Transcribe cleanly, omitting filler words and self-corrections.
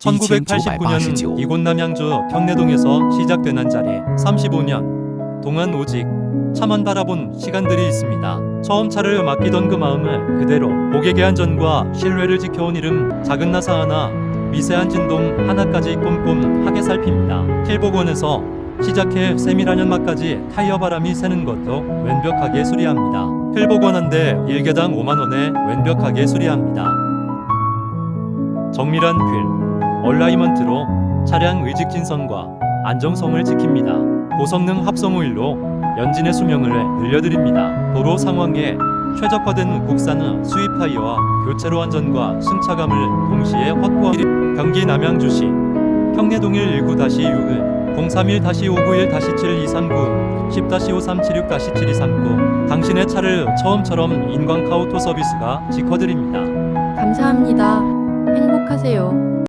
1989년 이곳 남양주 경내동에서 시작된 한자리 35년 동안 오직 차만 바라본 시간들이 있습니다. 처음 차를 맡기던 그 마음을 그대로 고객의 안전과 신뢰를 지켜온 이름 작은 나사 하나 미세한 진동 하나까지 꼼꼼하게 살핍니다. 킬복원에서 시작해 세밀한 연마까지 타이어 바람이 새는 것도 완벽하게 수리합니다. 킬복원 한 대 1개당 5만원에 완벽하게 수리합니다. 정밀한 휠 얼라이먼트로 차량 의직진성과 안정성을 지킵니다. 고성능 합성 오일로 연진의 수명을 늘려드립니다. 도로 상황에 최적화된 국산 수입 타이어와 교체로 안전과 승차감을 동시에 확보합니다. 경기 남양주시 경내동일 19-6을 031-591-7239 10-5376-7239 당신의 차를 처음처럼 인광카오토 서비스가 지켜드립니다. 감사합니다. 행복하세요.